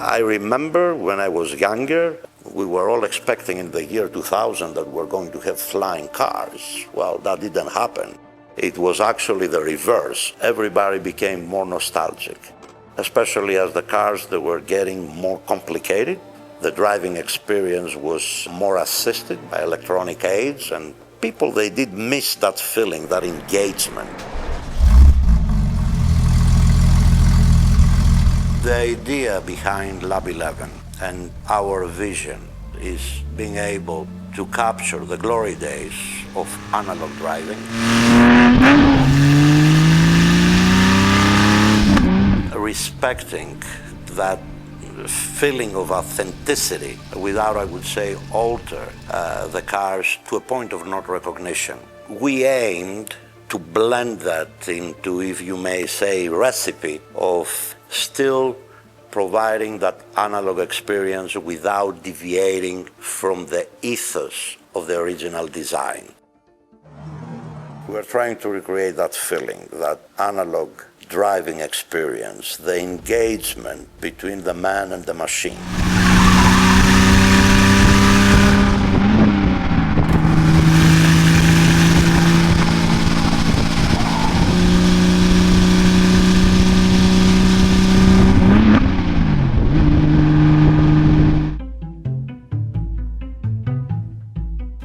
I remember when I was younger, we were all expecting in the year 2000 that we're going to have flying cars. Well, that didn't happen. It was actually the reverse. Everybody became more nostalgic, especially as the cars that were getting more complicated. The driving experience was more assisted by electronic aids, and people, they did miss that feeling, that engagement. The idea behind Lab 11 and our vision is being able to capture the glory days of analog driving, respecting that feeling of authenticity without, I would say, alter the cars to a point of not recognition. We aimed to blend that into, if you may say, recipe of still providing that analog experience without deviating from the ethos of the original design. We're trying to recreate that feeling, that analog driving experience, the engagement between the man and the machine.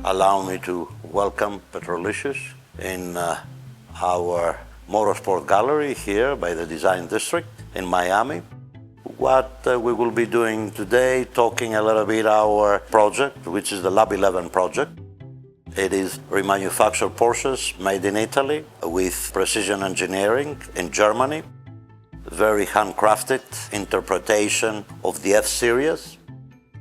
Allow me to welcome Petrolicious in our Motorsport Gallery here by the Design District in Miami. What we will be doing today, talking a little bit our project, which is the Lab 11 project. It is remanufactured Porsches made in Italy with precision engineering in Germany. Very handcrafted interpretation of the F-Series.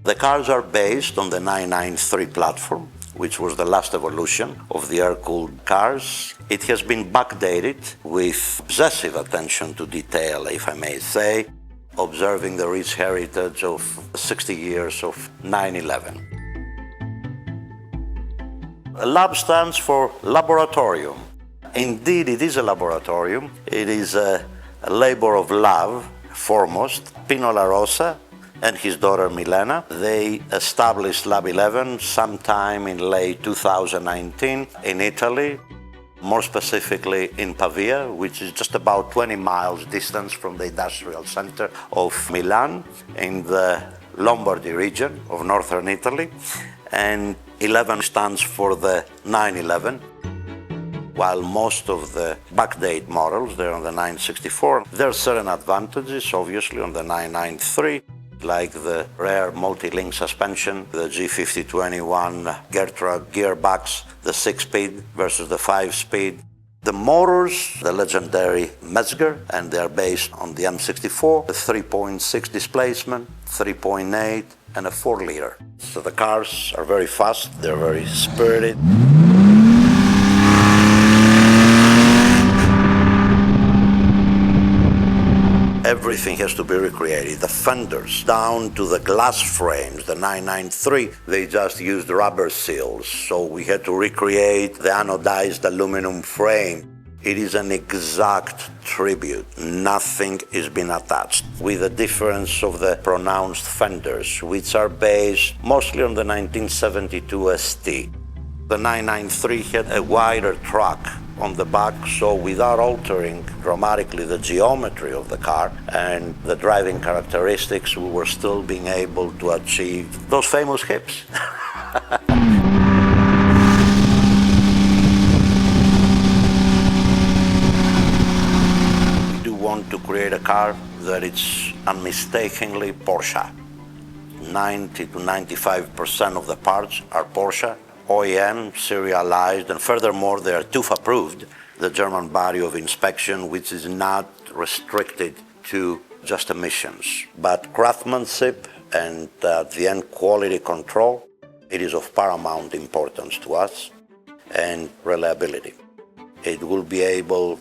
The cars are based on the 993 platform, which was the last evolution of the air-cooled cars. It has been backdated with obsessive attention to detail, if I may say, observing the rich heritage of 60 years of 911. Lab stands for laboratorium. Indeed, it is a laboratorium. It is a labor of love, foremost. Pino La Rosa and his daughter Milena. They established Lab 11 sometime in late 2019 in Italy, more specifically in Pavia, which is just about 20 miles distance from the industrial center of Milan in the Lombardy region of northern Italy. And 11 stands for the 911. While most of the backdate models, they're on the 964, there are certain advantages, obviously, on the 993. Like the rare multi-link suspension, the G5021 Gertra gearbox, the 6-speed versus the 5-speed. The motors, the legendary Metzger, and they're based on the M64, the 3.6 displacement, 3.8, and a 4-liter. So the cars are very fast, they're very spirited. Everything has to be recreated. The fenders, down to the glass frames, the 993, they just used rubber seals. So we had to recreate the anodized aluminum frame. It is an exact tribute. Nothing is been attached, with the difference of the pronounced fenders, which are based mostly on the 1972 ST. The 993 had a wider track on the back, so without altering dramatically the geometry of the car and the driving characteristics, we were still being able to achieve those famous hips. We do want to create a car that is unmistakably Porsche. 90 to 95% of the parts are Porsche. OEM, serialized, and furthermore, they are TÜV approved, the German body of inspection, which is not restricted to just emissions, but craftsmanship and at the end quality control. It is of paramount importance to us, and reliability. It will be able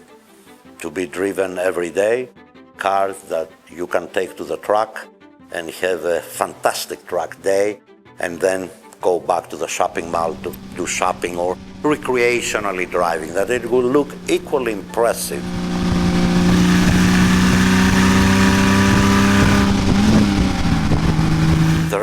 to be driven every day, cars that you can take to the track and have a fantastic track day, and then go back to the shopping mall to do shopping or recreationally driving, that it will look equally impressive.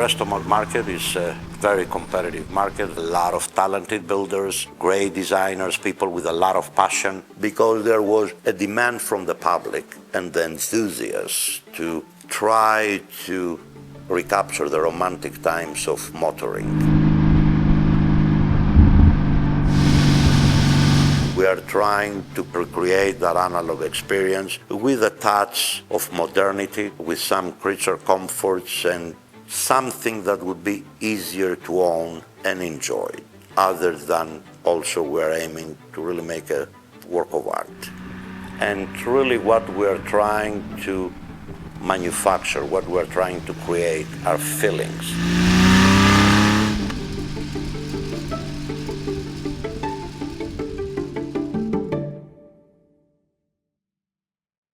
restaurant market is a very competitive market, a lot of talented builders, great designers, people with a lot of passion, because there was a demand from the public and the enthusiasts to try to recapture the romantic times of motoring. We are trying to recreate that analog experience with a touch of modernity, with some creature comforts and something that would be easier to own and enjoy. Other than also we're aiming to really make a work of art. And really what we're trying to manufacture, what we're trying to create are feelings.